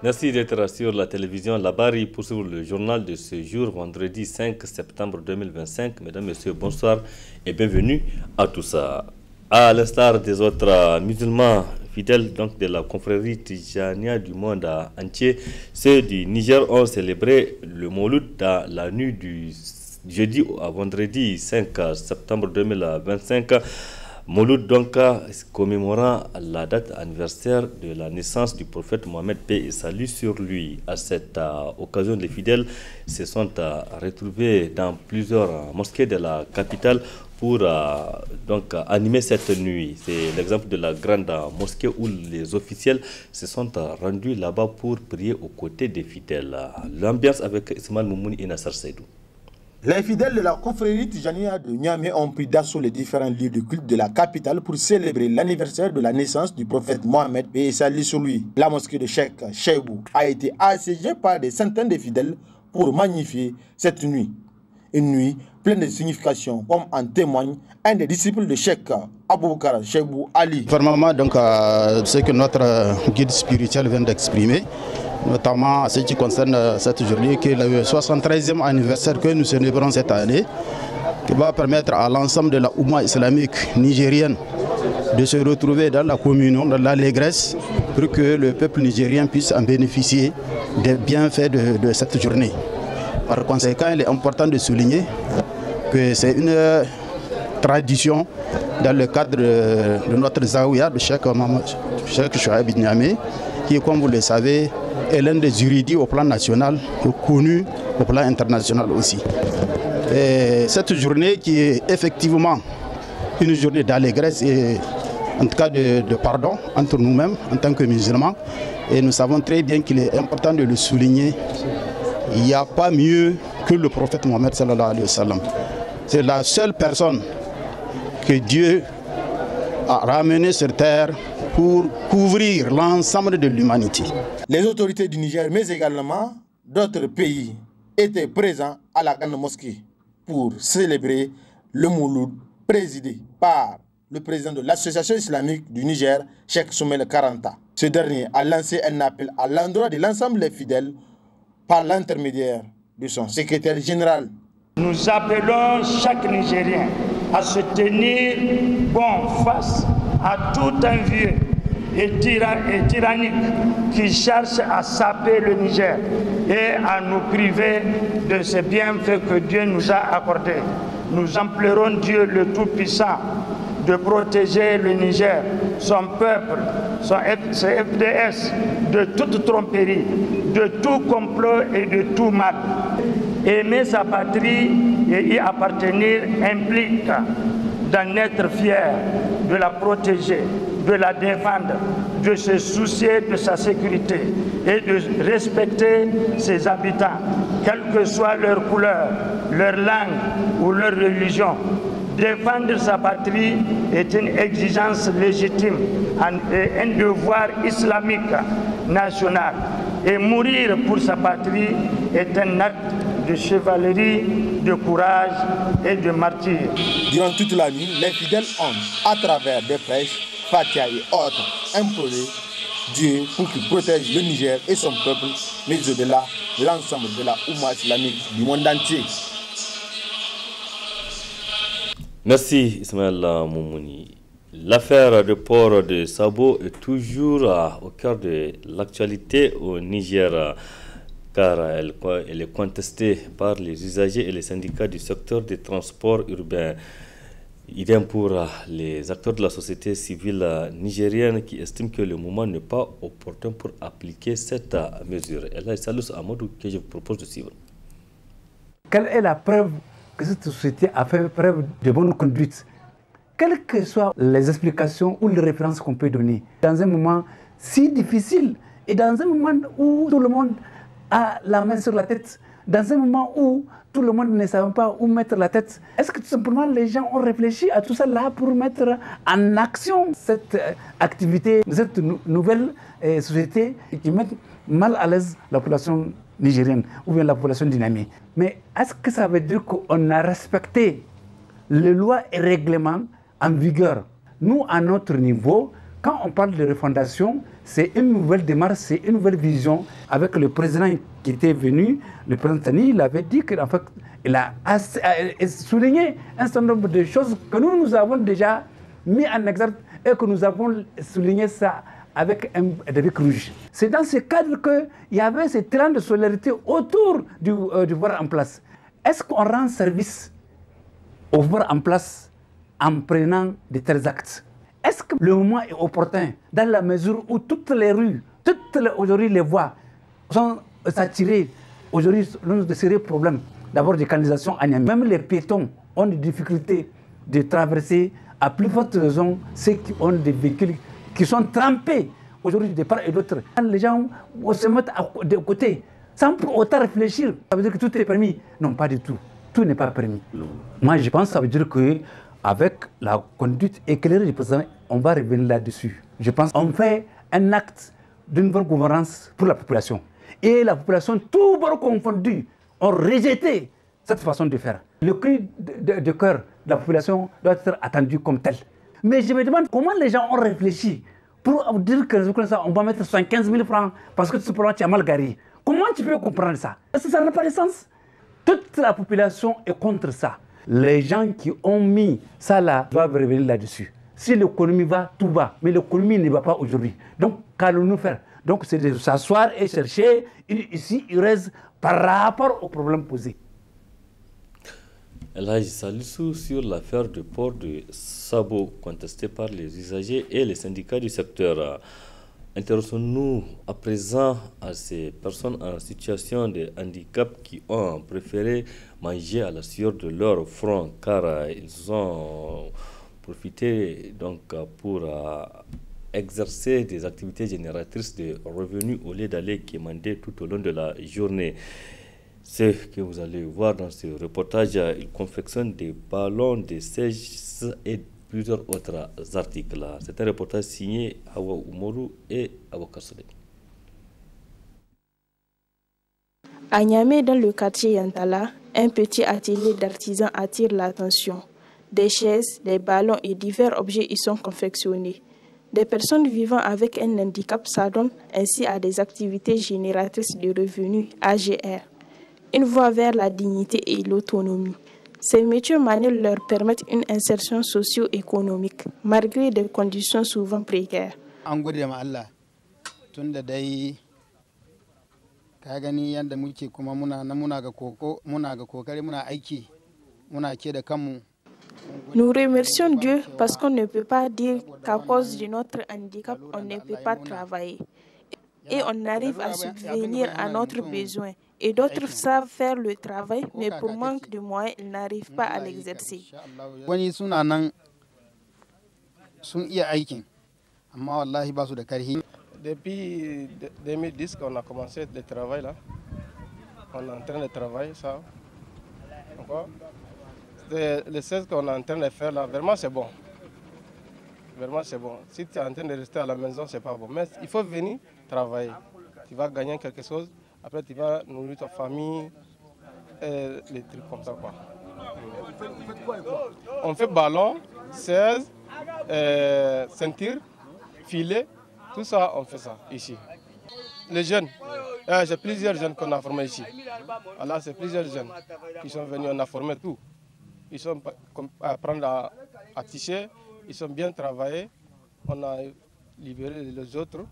Merci d'être sur la télévision Labari pour suivre le journal de ce jour, vendredi 5 septembre 2025. Mesdames, Messieurs, bonsoir et bienvenue à tous. À l'instar des autres musulmans fidèles donc de la confrérie Tijania du monde entier, ceux du Niger ont célébré le Mouloud dans la nuit du jeudi à vendredi 5 septembre 2025. Mouloud donc commémorant la date anniversaire de la naissance du prophète Mohammed, paix et salut sur lui. À cette occasion, les fidèles se sont retrouvés dans plusieurs mosquées de la capitale pour donc animer cette nuit. C'est l'exemple de la grande mosquée où les officiels se sont rendus là-bas pour prier aux côtés des fidèles. L'ambiance avec Ismaël Moumouni et Nassar Seydou. Les fidèles de la confrérie Tijania de Niamey ont pris d'assaut les différents lieux de culte de la capitale pour célébrer l'anniversaire de la naissance du prophète Mohammed, paix et salut sur lui. La mosquée de Cheikh Cheibou a été assiégée par des centaines de fidèles pour magnifier cette nuit. Une nuit pleine de signification, comme en témoigne un des disciples de Cheikh Aboubakar Cheibou Ali. Formellement, donc, ce que notre guide spirituel vient d'exprimer, notamment ce qui concerne cette journée, qui est le 73e anniversaire que nous célébrons cette année, qui va permettre à l'ensemble de la Oumma islamique nigérienne de se retrouver dans la communion, dans l'allégresse, pour que le peuple nigérien puisse en bénéficier des bienfaits de cette journée. Par conséquent, il est important de souligner que c'est une tradition dans le cadre de notre Zawiya, de Cheikh Chouaib Niamey, qui, comme vous le savez, est l'un des érudits au plan national et connu au plan international aussi. Et cette journée qui est effectivement une journée d'allégresse et en tout cas de pardon entre nous-mêmes en tant que musulmans, et nous savons très bien qu'il est important de le souligner. Il n'y a pas mieux que le prophète Mohammed sallallahu alayhi wa sallam. C'est la seule personne que Dieu a ramenée sur terre pour couvrir l'ensemble de l'humanité. Les autorités du Niger, mais également d'autres pays, étaient présents à la grande mosquée pour célébrer le Mouloud présidé par le président de l'association islamique du Niger, Cheikh Soumel Karanta. Ce dernier a lancé un appel à l'endroit de l'ensemble des fidèles par l'intermédiaire de son secrétaire général. Nous appelons chaque Nigérien à se tenir bon face à tout envieux et tyrannique qui cherche à saper le Niger et à nous priver de ces bienfaits que Dieu nous a accordés. Nous implorons Dieu le Tout-Puissant de protéger le Niger, son peuple, ses FDS, de toute tromperie, de tout complot et de tout mal. Aimer sa patrie et y appartenir implique d'en être fier, de la protéger, de la défendre, de se soucier de sa sécurité et de respecter ses habitants, quelle que soit leur couleur, leur langue ou leur religion. Défendre sa patrie est une exigence légitime et un devoir islamique national. Et mourir pour sa patrie est un acte de chevalerie, de courage et de martyre. Durant toute la nuit, les fidèles ont, à travers des prêches, Fatiha et autres, imploré Dieu pour qu'il protège le Niger et son peuple, mais au-delà, l'ensemble de la Oumma islamique du monde entier. Merci Ismaël Moumouni. L'affaire de port de Sabo est toujours au cœur de l'actualité au Niger, car elle est contestée par les usagers et les syndicats du secteur des transports urbains. Idem pour les acteurs de la société civile nigérienne qui estiment que le moment n'est pas opportun pour appliquer cette mesure. Et là, Salus Amadou que je vous propose de suivre. Quelle est la preuve que cette société a fait preuve de bonne conduite, quelles que soient les explications ou les références qu'on peut donner, dans un moment si difficile et dans un moment où tout le monde a la main sur la tête, dans un moment où tout le monde ne savait pas où mettre la tête. Est-ce que tout simplement les gens ont réfléchi à tout ça là pour mettre en action cette activité, cette nouvelle société qui met mal à l'aise la population nigérienne ou bien la population dynamique? Mais est-ce que ça veut dire qu'on a respecté les lois et règlements en vigueur? Nous, à notre niveau, quand on parle de refondation, c'est une nouvelle démarche, c'est une nouvelle vision. Avec le président qui était venu, le président Tani, il avait dit qu'en fait, il a souligné un certain nombre de choses que nous avons déjà mis en exergue et que nous avons souligné ça avec un bic rouge. C'est dans ce cadre qu'il y avait ce élan de solidarité autour du pouvoir en place. Est-ce qu'on rend service au pouvoir en place en prenant de tels actes? Est-ce que le moment est opportun dans la mesure où toutes les rues, aujourd'hui les voies sont saturées? Aujourd'hui, l'un des sérieux problèmes, d'abord des canalisations à Niamey. Même les piétons ont des difficultés de traverser, à plus forte raison ceux qui ont des véhicules qui sont trempés aujourd'hui de part et d'autre. Les gens se mettent de côté sans pour autant réfléchir. Ça veut dire que tout est permis? Non, pas du tout. Tout n'est pas permis. Moi, je pense que ça veut dire qu'avec la conduite éclairée du président, on va revenir là-dessus. Je pense qu'on fait un acte d'une bonne gouvernance pour la population. Et la population, tout bord confondu, ont rejeté cette façon de faire. Le cri de cœur de la population doit être attendu comme tel. Mais je me demande comment les gens ont réfléchi pour dire que on va mettre 75 000 francs parce que tout simplement tu as mal garé. Comment tu peux comprendre ça? Parce que ça n'a pas de sens. Toute la population est contre ça. Les gens qui ont mis ça là doivent revenir là-dessus. Si l'économie va, tout va. Mais l'économie ne va pas aujourd'hui. Donc, qu'allons-nous faire? Donc, c'est de s'asseoir et chercher ici, il reste par rapport aux problèmes posés. Elhaj Salissou, sur l'affaire du port de Sabo contestée par les usagers et les syndicats du secteur. Intéressons-nous à présent à ces personnes en situation de handicap qui ont préféré manger à la sueur de leur front car ils ont profité donc pour exercer des activités génératrices de revenus au lieu d'aller quémander tout au long de la journée. Ce que vous allez voir dans ce reportage, ils confectionnent des ballons, des sèches et plusieurs autres articles. C'est un reportage signé Hawa Umoru et Awa Kassode. À Niamey, dans le quartier Yantala, un petit atelier d'artisans attire l'attention. Des chaises, des ballons et divers objets y sont confectionnés. Des personnes vivant avec un handicap s'adonnent ainsi à des activités génératrices de revenus AGR. Une voie vers la dignité et l'autonomie. Ces métiers manuels leur permettent une insertion socio-économique, malgré des conditions souvent précaires. Nous remercions Dieu parce qu'on ne peut pas dire qu'à cause de notre handicap, on ne peut pas travailler. Et on arrive à subvenir à notre besoin. Et d'autres savent faire le travail, mais pour manque de moyens, ils n'arrivent pas à l'exercer. Depuis 2010 qu'on a commencé le travail là, on est en train de travailler ça. Le 16 qu'on est en train de faire là, vraiment c'est bon. Vraiment c'est bon. Si tu es en train de rester à la maison, c'est pas bon. Mais il faut venir travailler. Tu vas gagner quelque chose. Après, tu vas nourrir ta famille, les trucs comme ça, quoi. On fait ballon, 16, ceinture, filet, tout ça, on fait ça ici. Les jeunes, j'ai plusieurs jeunes qu'on a formés ici. Alors, c'est plusieurs jeunes qui sont venus, on a formé tout. Ils sont apprendre à tisser, ils sont bien travaillés. On a libéré les autres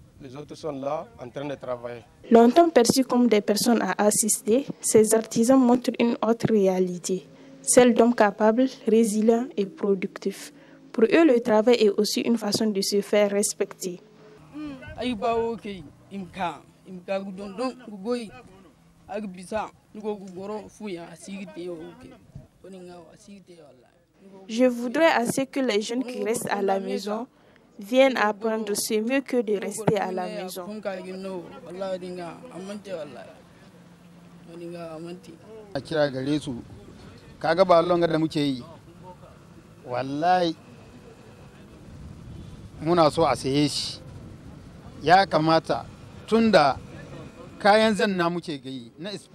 sont là en train de travailler. Longtemps perçus comme des personnes à assister, ces artisans montrent une autre réalité, celle d'hommes capables, résilients et productifs. Pour eux, le travail est aussi une façon de se faire respecter. Je voudrais à ce que les jeunes qui restent à la maison viennent apprendre, c'est mieux que de rester à la maison.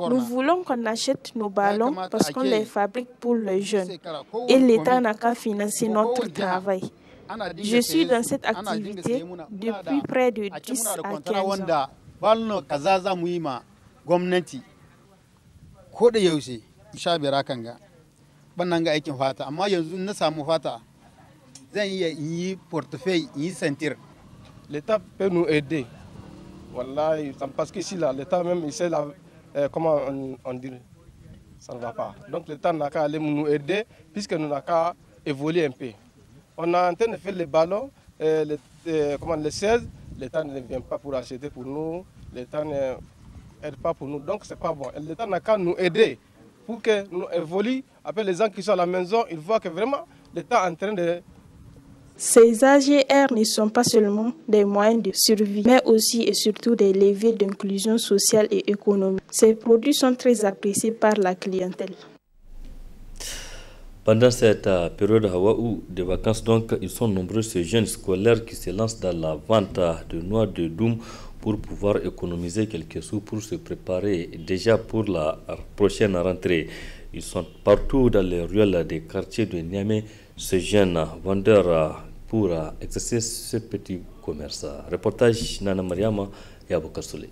Nous voulons qu'on achète nos ballons parce qu'on les fabrique pour les jeunes et l'État n'a qu'à financer notre travail. Je suis dans cette activité depuis près de 10 à 15 ans. L'État peut nous aider. Voilà, parce qu'ici, l'État même, il sait comment on dit, ça ne va pas. Donc l'État n'a qu'à aller nous aider, puisque nous n'avons qu'à évoluer un peu. On est en train de faire les ballons, les 16, l'État ne vient pas pour acheter pour nous, l'État n'aide pas pour nous, donc c'est pas bon. L'État n'a qu'à nous aider pour que nous évoluions. Après les gens qui sont à la maison, ils voient que vraiment l'État est en train de... Ces AGR ne sont pas seulement des moyens de survie, mais aussi et surtout des leviers d'inclusion sociale et économique. Ces produits sont très appréciés par la clientèle. Pendant cette période Hawaï de vacances, donc, ils sont nombreux ces jeunes scolaires qui se lancent dans la vente de noix de doum pour pouvoir économiser quelques sous pour se préparer déjà pour la prochaine rentrée. Ils sont partout dans les ruelles des quartiers de Niamey, ces jeunes vendeurs pour exercer ce petit commerce. Reportage Nana Mariama et Aboukar Souley.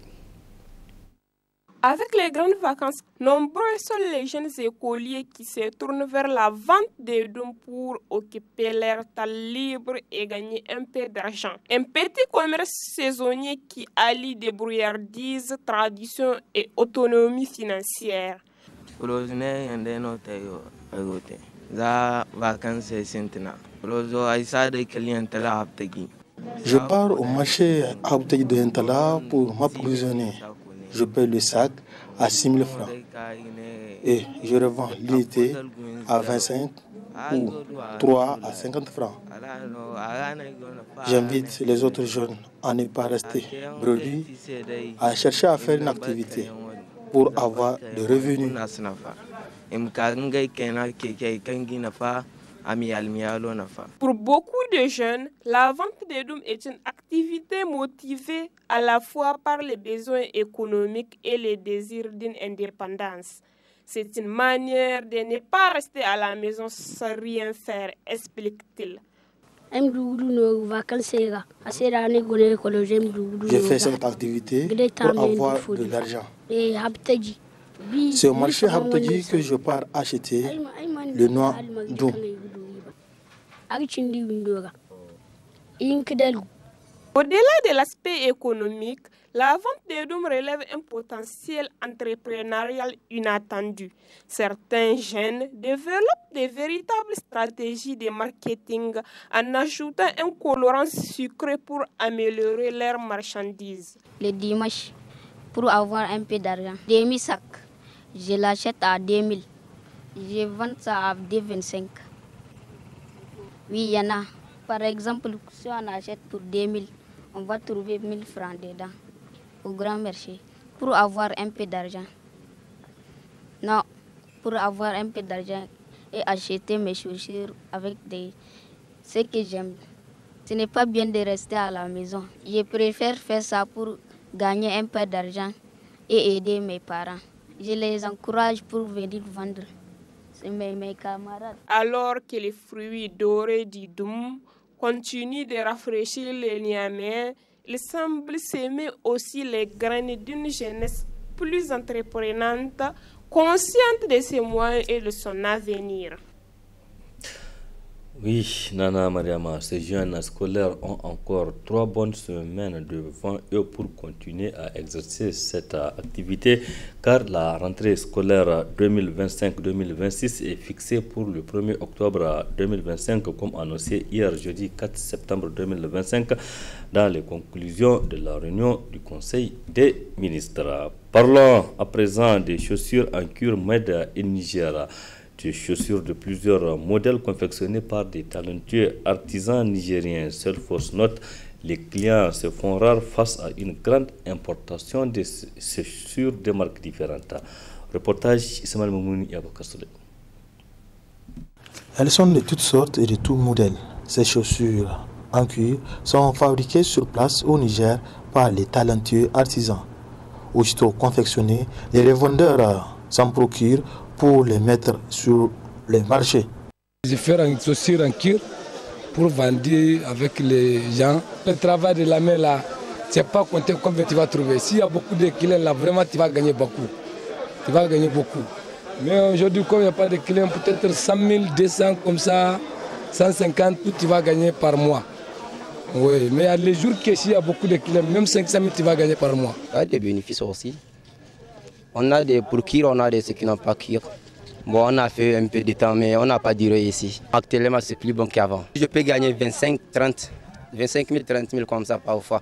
Avec les grandes vacances, nombreux sont les jeunes écoliers qui se tournent vers la vente des dons pour occuper leur temps libre et gagner un peu d'argent. Un petit commerce saisonnier qui allie débrouillardise, tradition et autonomie financière. Je pars au marché à Abtegi de Yantala pour m'approvisionner. Je paye le sac à 6 000 francs et je revends l'unité à 25 ou 3 à 50 francs. J'invite les autres jeunes à ne pas rester brebis, à chercher à faire une activité pour avoir des revenus. Pour beaucoup de jeunes, la vente des dômes est une activité motivée à la fois par les besoins économiques et les désirs d'une indépendance. C'est une manière de ne pas rester à la maison sans rien faire, explique-t-il. Je fais cette activité pour avoir de l'argent. C'est au marché Habtegi que je pars acheter le noix d'eau. Au-delà de l'aspect économique, la vente des dômes relève un potentiel entrepreneurial inattendu. Certains jeunes développent de véritables stratégies de marketing en ajoutant un colorant sucré pour améliorer leurs marchandises. Le dimanche, pour avoir un peu d'argent, demi-sac, je l'achète à 2000. Je vends ça à 2,25. Oui, il y en a. Par exemple, si on achète pour 2000, on va trouver 1000 francs dedans au grand marché pour avoir un peu d'argent. Non, pour avoir un peu d'argent et acheter mes chaussures avec ce que j'aime. Ce n'est pas bien de rester à la maison. Je préfère faire ça pour gagner un peu d'argent et aider mes parents. Je les encourage pour venir vendre. C'est mes camarades. Alors que les fruits dorés du doum continuent de rafraîchir les Niamey, il semble s'aimer aussi les graines d'une jeunesse plus entreprenante, consciente de ses moyens et de son avenir. Oui, Nana Mariama, ces jeunes scolaires ont encore 3 bonnes semaines devant eux pour continuer à exercer cette activité, car la rentrée scolaire 2025-2026 est fixée pour le 1er octobre 2025, comme annoncé hier jeudi 4 septembre 2025 dans les conclusions de la réunion du Conseil des ministres. Parlons à présent des chaussures en cuir made in Niger. Des chaussures de plusieurs modèles confectionnés par des talentueux artisans nigériens. Seule fausse note, les clients se font rares face à une grande importation de chaussures de marques différentes. Reportage Ismaël Moumouni et Aboukar Souley. Elles sont de toutes sortes et de tous modèles. Ces chaussures en cuir sont fabriquées sur place au Niger par les talentueux artisans. Aussitôt confectionnés, les revendeurs s'en procurent pour les mettre sur les marchés. Je fais une chaussure en cuir pour vendre avec les gens. Le travail de la main là, c'est pas compter combien tu vas trouver. S'il y a beaucoup de clients là, vraiment tu vas gagner beaucoup. Tu vas gagner beaucoup. Mais aujourd'hui, comme il n'y a pas de clients, peut-être 100 000, 200 comme ça, 150, tout tu vas gagner par mois. Oui, mais il y a les jours que s'il y a beaucoup de clients, même 500 000 tu vas gagner par mois. Il y a des bénéfices aussi. On a des pour cuire, on a des ceux qui n'ont pas cuire. Bon, on a fait un peu de temps, mais on n'a pas duré ici. Actuellement, c'est plus bon qu'avant. Je peux gagner 25 000, 30 000 comme ça parfois.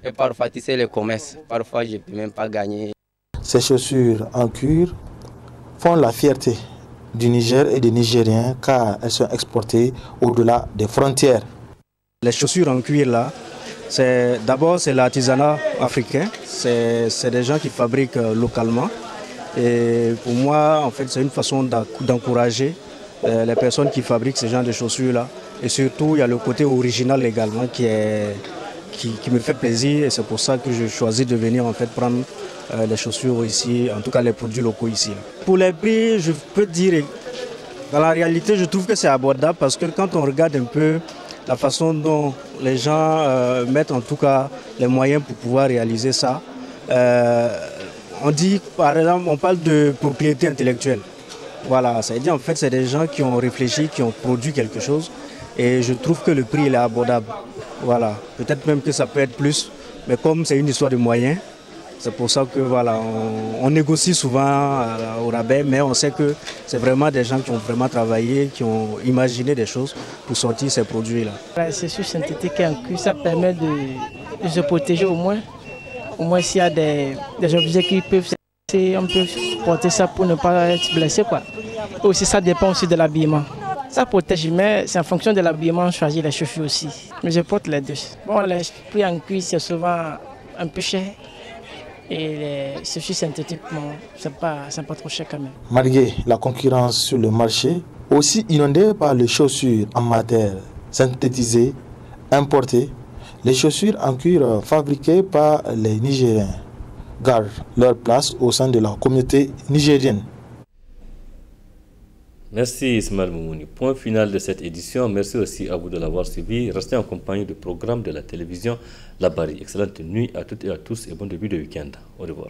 Et parfois, tu sais, les commerces, parfois, je ne peux même pas gagner. Ces chaussures en cuir font la fierté du Niger et des Nigériens car elles sont exportées au-delà des frontières. Les chaussures en cuir là, d'abord c'est l'artisanat africain, c'est des gens qui fabriquent localement. Et pour moi, en fait, c'est une façon d'encourager les personnes qui fabriquent ce genre de chaussures-là. Et surtout, il y a le côté original également qui me fait plaisir. Et c'est pour ça que je choisis de venir en fait prendre les chaussures ici, en tout cas les produits locaux ici. Pour les prix, je peux dire, dans la réalité, je trouve que c'est abordable parce que quand on regarde un peu la façon dont les gens mettent en tout cas les moyens pour pouvoir réaliser ça, on dit, par exemple, on parle de propriété intellectuelle. Voilà, ça veut dire en fait c'est des gens qui ont réfléchi, qui ont produit quelque chose et je trouve que le prix il est abordable. Voilà, peut-être même que ça peut être plus, mais comme c'est une histoire de moyens, c'est pour ça que voilà, on négocie souvent au rabais, mais on sait que c'est vraiment des gens qui ont vraiment travaillé, qui ont imaginé des choses pour sortir ces produits-là. C'est sûr, synthétique en cuir, ça permet de se protéger au moins. Au moins, s'il y a des objets qui peuvent se on peut porter ça pour ne pas être blessé, quoi. Et aussi, ça dépend aussi de l'habillement. Ça protège, mais c'est en fonction de l'habillement, on choisit les chaussures aussi. Mais je porte les deux. Bon, les prix en cuir, c'est souvent un peu cher. Et les chaussures synthétiques, bon, c'est pas trop cher quand même. Malgré la concurrence sur le marché, aussi inondée par les chaussures en matière synthétisées, importées, les chaussures en cuir fabriquées par les Nigériens gardent leur place au sein de la communauté nigérienne. Merci Ismaël Moumouni. Point final de cette édition. Merci aussi à vous de l'avoir suivi. Restez en compagnie du programme de la télévision La Bari. Excellente nuit à toutes et à tous et bon début de week-end. Au revoir.